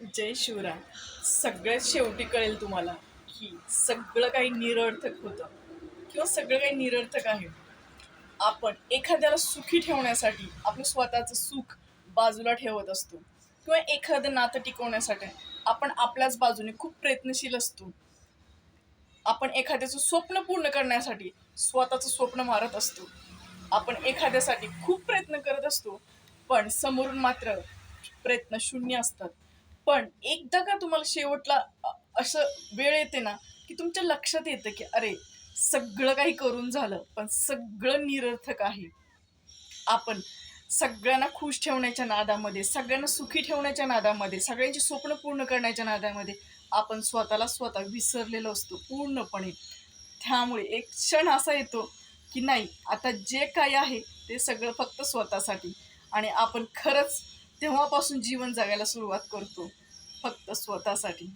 जय शिवराय. सगळ्यात शेवटी कळेल तुम्हाला की सगळं काही निरर्थक होतं किंवा सगळं काही निरर्थक आहे. आपण एखाद्याला सुखी ठेवण्यासाठी आपलं स्वतःचं सुख बाजूला ठेवत असतो किंवा एखादं नातं टिकवण्यासाठी आपण आपल्याच बाजूने खूप प्रयत्नशील असतो. आपण एखाद्याचं स्वप्न पूर्ण करण्यासाठी स्वतःचं स्वप्न मारत असतो. आपण एखाद्यासाठी खूप प्रयत्न करत असतो, पण समोरून मात्र प्रयत्न शून्य असतात. पण एकदा का तुम्हाला शेवटला असं वेळ येते ना, की तुमच्या लक्षात येतं, की अरे, सगळं काही करून झालं, पण सगळं निरर्थक आहे. आपण सगळ्यांना खुश ठेवण्याच्या नादामध्ये, सगळ्यांना सुखी ठेवण्याच्या नादामध्ये, सगळ्यांची स्वप्न पूर्ण करण्याच्या नादामध्ये आपण स्वतःला स्वतः विसरलेलो असतो पूर्णपणे. त्यामुळे एक क्षण असा येतो, की नाही आता जे काही आहे ते सगळं फक्त स्वतःसाठी आणि आपण खरंच तेव्हापासून जीवन जगायला सुरुवात करतो, फक्त स्वतःसाठी.